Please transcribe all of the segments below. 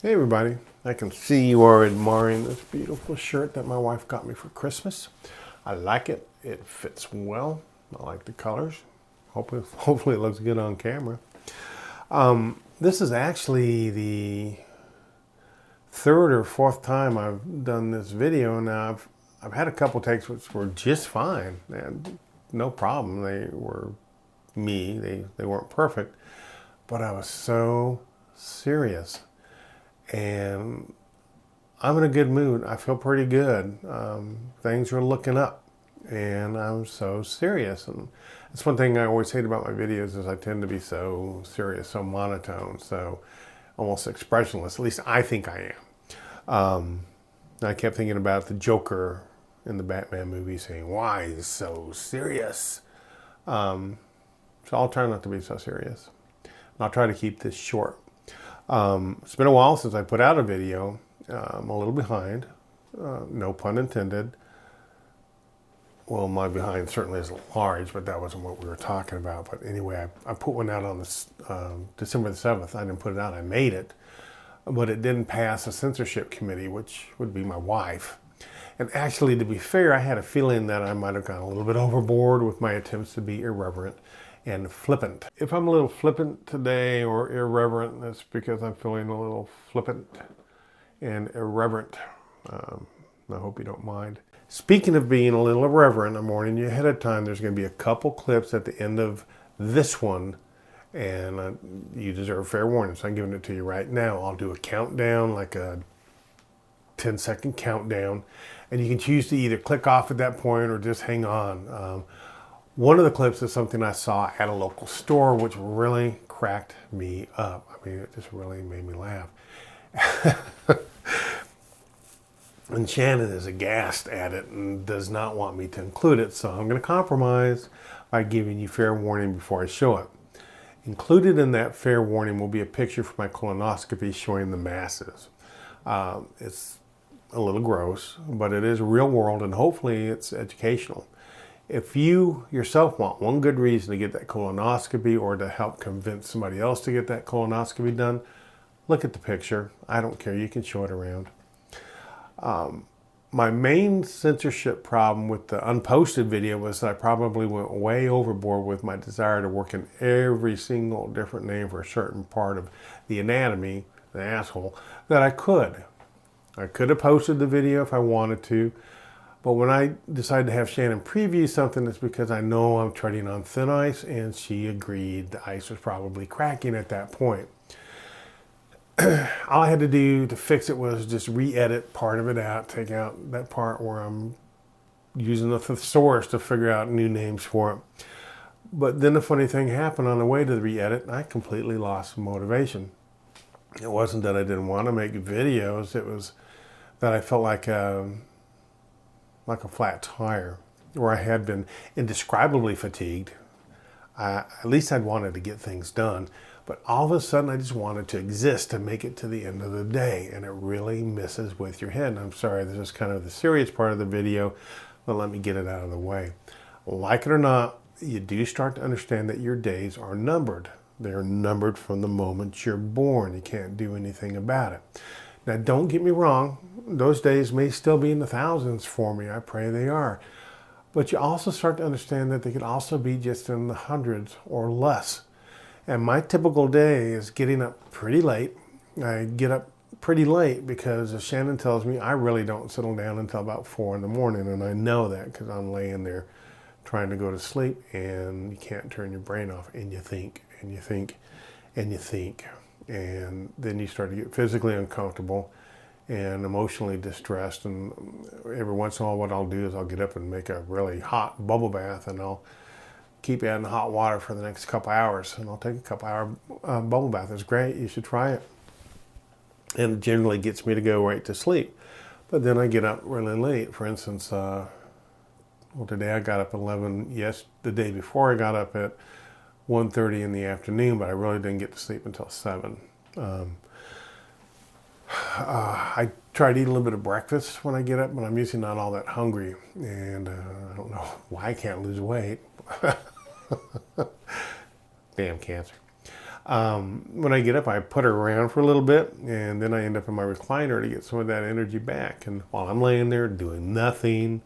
Hey everybody, I can see you are admiring this beautiful shirt that my wife got me for Christmas. I like it. It fits well. I like the colors. Hopefully it looks good on camera. This is actually the third or fourth time I've done this video. Now I've had a couple takes which were just fine and no problem. They were me. They weren't perfect, but I was so serious. And I'm in a good mood. I feel pretty good. Things are looking up, and I'm so serious. And that's one thing I always hate about my videos is I tend to be so serious, so monotone, so almost expressionless. At least I think I am. I kept thinking about the Joker in the Batman movie saying, "Why is so serious?" So I'll try not to be so serious. And I'll try to keep this short. It's been a while since I put out a video. I'm a little behind, no pun intended. Well, my behind certainly isn't large, but that wasn't what we were talking about. But anyway, I put one out on this December the 7th. I didn't put it out, I made it. But it didn't pass a censorship committee, which would be my wife. And actually, to be fair, I had a feeling that I might have gone a little bit overboard with my attempts to be irreverent and flippant. If I'm a little flippant today or irreverent, that's because I'm feeling a little flippant and irreverent. I hope you don't mind. Speaking of being a little irreverent, I'm warning you ahead of time, there's going to be a couple clips at the end of this one, and you deserve fair warning, so I'm giving it to you right now. I'll do a countdown, like a 10-second countdown, and you can choose to either click off at that point or just hang on. One of the clips is something I saw at a local store, which really cracked me up. I mean, it just really made me laugh. And Shannon is aghast at it and does not want me to include it, so I'm going to compromise by giving you fair warning before I show it. Included in that fair warning will be a picture from my colonoscopy showing the masses. It's a little gross, but it is real world, and hopefully it's educational. If you yourself want one good reason to get that colonoscopy or to help convince somebody else to get that colonoscopy done, look at the picture. I don't care. You can show it around. My main censorship problem with the unposted video was that I probably went way overboard with my desire to work in every single different name for a certain part of the anatomy, the asshole, that I could. I could have posted the video if I wanted to. But when I decided to have Shannon preview something, it's because I know I'm treading on thin ice, and she agreed the ice was probably cracking at that point. All I had to do to fix it was just re-edit part of it out, take out that part where I'm using the thesaurus to figure out new names for it. But then the funny thing happened on the way to the re-edit, I completely lost motivation. It wasn't that I didn't want to make videos, it was that I felt like a flat tire, where I had been indescribably fatigued. At least I'd wanted to get things done, but all of a sudden I just wanted to exist to make it to the end of the day, and it really messes with your head. And I'm sorry, this is kind of the serious part of the video, but let me get it out of the way. Like it or not, you do start to understand that your days are numbered. They're numbered from the moment you're born. You can't do anything about it. Now, don't get me wrong, those days may still be in the thousands for me. I pray they are. But you also start to understand that they could also be just in the hundreds or less. And my typical day is getting up pretty late. I get up pretty late because, as Shannon tells me, I really don't settle down until about 4 in the morning. And I know that because I'm laying there trying to go to sleep, and you can't turn your brain off, and you think, and you think, and you think. And then you start to get physically uncomfortable and emotionally distressed, and every once in a while what I'll do is I'll get up and make a really hot bubble bath, and I'll keep adding hot water for the next couple hours, and I'll take a couple hour bubble bath. It's great, you should try it. And it generally gets me to go right to sleep. But then I get up really late. For instance, well, today I got up at 11. Yes, the day before I got up at 1:30 in the afternoon, but I really didn't get to sleep until 7. I try to eat a little bit of breakfast when I get up, but I'm usually not all that hungry, and I don't know why I can't lose weight. Damn cancer. When I get up, I put her around for a little bit, and then I end up in my recliner to get some of that energy back. And while I'm laying there doing nothing,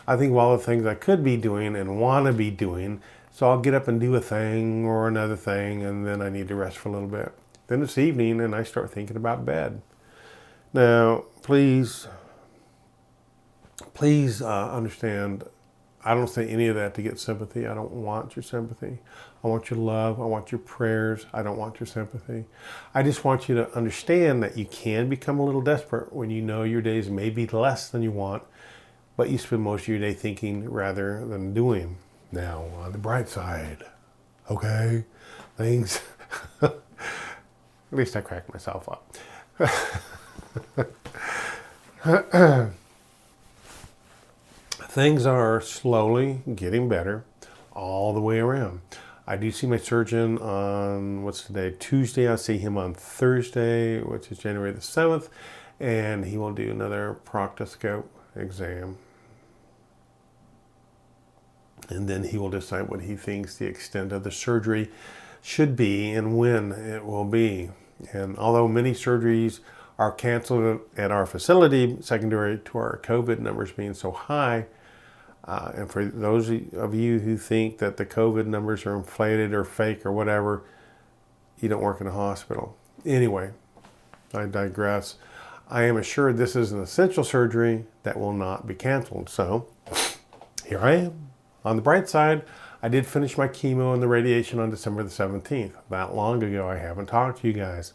I think of all the things I could be doing and want to be doing. So I'll get up and do a thing or another thing, and then I need to rest for a little bit. Then it's evening, and I start thinking about bed. Now, please understand, I don't say any of that to get sympathy. I don't want your sympathy. I want your love. I want your prayers. I don't want your sympathy. I just want you to understand that you can become a little desperate when you know your days may be less than you want, but you spend most of your day thinking rather than doing. Now, on the bright side, okay, things, at least I cracked myself up. Things are slowly getting better all the way around. I do see my surgeon on, what's today, Tuesday. I'll see him on Thursday, which is January the 7th, and he will do another proctoscope exam. And then he will decide what he thinks the extent of the surgery should be and when it will be. And although many surgeries are canceled at our facility, secondary to our COVID numbers being so high, and for those of you who think that the COVID numbers are inflated or fake or whatever, you don't work in a hospital. Anyway, I digress. I am assured this is an essential surgery that will not be canceled. So here I am. On the bright side, I did finish my chemo and the radiation on December the 17th. That long ago, I haven't talked to you guys.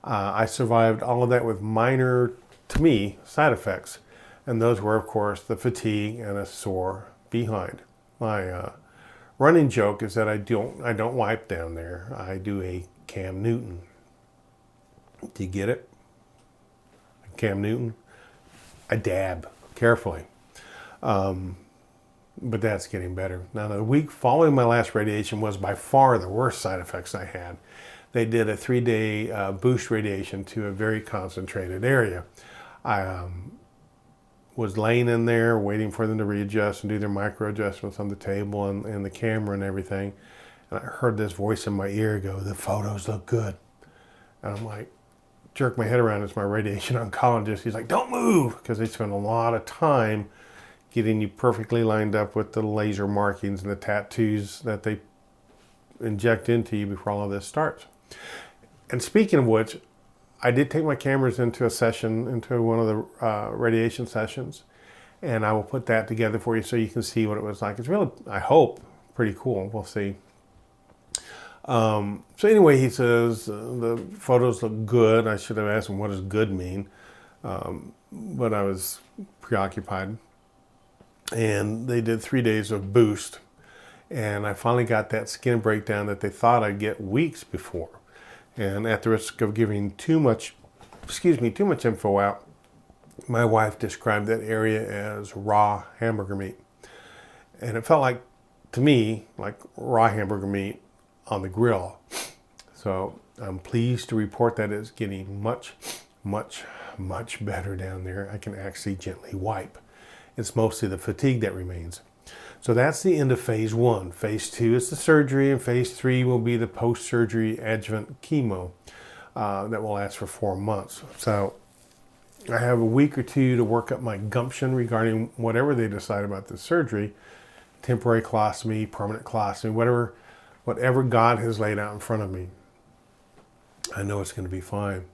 I survived all of that with minor, to me, side effects. And those were, of course, the fatigue and a sore behind. My running joke is that I don't wipe down there. I do a Cam Newton. Do you get it? Cam Newton? I dab carefully. But that's getting better. Now, the week following my last radiation was by far the worst side effects I had. They did a 3-day boost radiation to a very concentrated area. I was laying in there waiting for them to readjust and do their micro adjustments on the table and the camera and everything. And I heard this voice in my ear go, "The photos look good." And I'm like, jerk my head around. It's my radiation oncologist. He's like, "Don't move," because they spend a lot of time getting you perfectly lined up with the laser markings and the tattoos that they inject into you before all of this starts. And speaking of which, I did take my cameras into a session, into one of the radiation sessions, and I will put that together for you so you can see what it was like. It's really, I hope, pretty cool. We'll see. So anyway, he says the photos look good. I should have asked him what does good mean, but I was preoccupied. And they did 3 days of boost, and I finally got that skin breakdown that they thought I'd get weeks before. And at the risk of giving too much info out, my wife described that area as raw hamburger meat. And it felt like, to me, like raw hamburger meat on the grill. So I'm pleased to report that it's getting much, much, much better down there. I can actually gently wipe. It's mostly the fatigue that remains. So that's the end of phase 1. Phase 2 is the surgery, and phase 3 will be the post-surgery adjuvant chemo that will last for 4 months. So I have a week or two to work up my gumption regarding whatever they decide about this surgery, temporary colostomy, permanent colostomy, whatever God has laid out in front of me. I know it's going to be fine.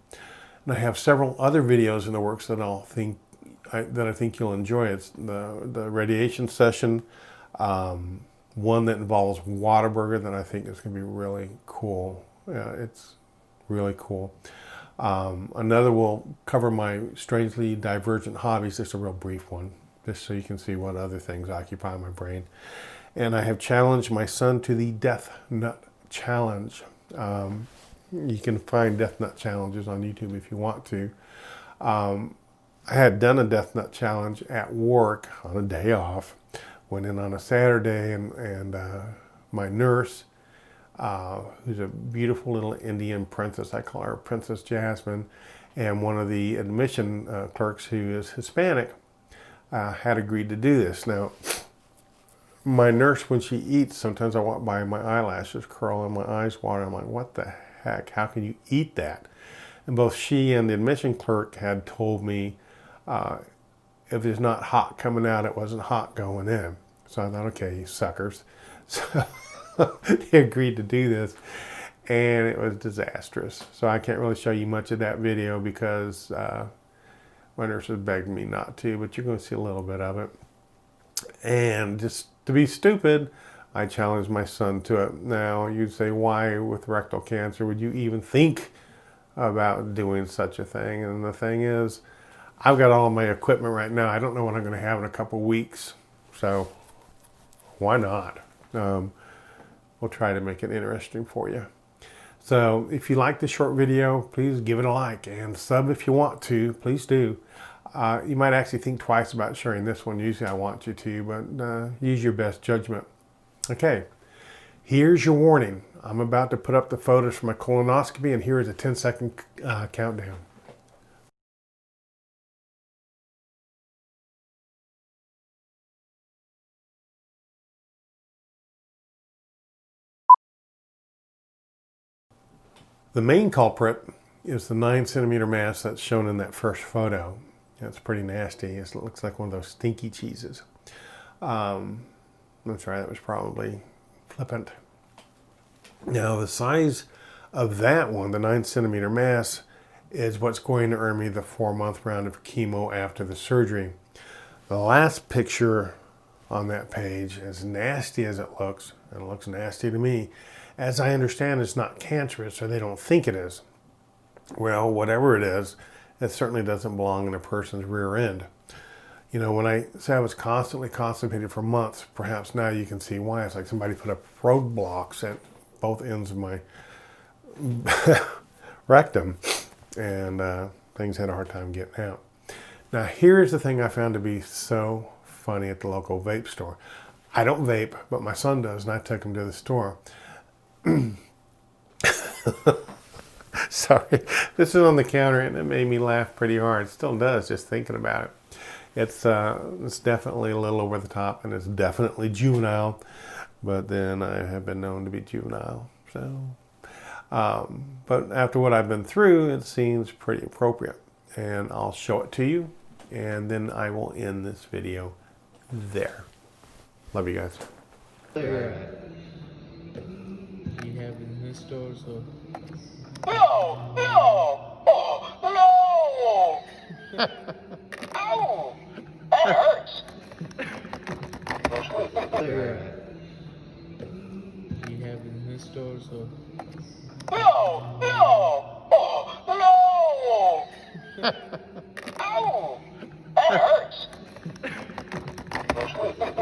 And I have several other videos in the works that I think you'll enjoy. It's the radiation session, one that involves Whataburger that I think is going to be really cool. It's really cool. Another will cover my strangely divergent hobbies, just a real brief one, just so you can see what other things occupy my brain. And I have challenged my son to the Death Nut Challenge. You can find Death Nut challenges on YouTube if you want to. I had done a Death Nut challenge at work on a day off. Went in on a Saturday, and my nurse, who's a beautiful little Indian princess, I call her Princess Jasmine, and one of the admission clerks who is Hispanic, had agreed to do this. Now, my nurse, when she eats, sometimes I walk by and my eyelashes curl and my eyes water. I'm like, what the heck? How can you eat that? And both she and the admission clerk had told me if it's not hot coming out, it wasn't hot going in. So I thought, okay, you suckers. So they agreed to do this, and it was disastrous. So I can't really show you much of that video because my nurses begged me not to, but you're going to see a little bit of it. And just to be stupid, I challenged my son to it. Now, you'd say, why with rectal cancer would you even think about doing such a thing? And the thing is, I've got all my equipment right now. I don't know what I'm going to have in a couple weeks. So why not? We'll try to make it interesting for you. So if you like this short video, please give it a like and sub if you want to. Please do. You might actually think twice about sharing this one. Usually I want you to, but use your best judgment. Okay, here's your warning. I'm about to put up the photos from my colonoscopy, and here is a 10-second countdown. The main culprit is the 9-centimeter mass that's shown in that first photo. It's pretty nasty. It looks like one of those stinky cheeses. That's right, that was probably FLIPPANT. Now the size of that one, the 9-centimeter mass, is what's going to earn me the 4-month round of chemo after the surgery. The last picture on that page, as nasty as it looks, and it looks nasty to me, as I understand it's not cancerous, or they don't think it is. Well, whatever it is, it certainly doesn't belong in a person's rear end. You know, when I say I was constantly constipated for months, perhaps now you can see why. It's like somebody put up roadblocks at both ends of my rectum, and things had a hard time getting out. Now, here's the thing I found to be so funny at the local vape store. I don't vape, but my son does, and I took him to the store. Sorry, this is on the counter, and it made me laugh pretty hard. It still does, just thinking about it. It's definitely a little over the top, and it's definitely juvenile, but then I have been known to be juvenile. So, but after what I've been through, it seems pretty appropriate, and I'll show it to you, and then I will end this video there. Love you guys. We have in his store, so. No! No! Oh, no! Ow! That hurts! We have in his store, so. No! No! Oh, no!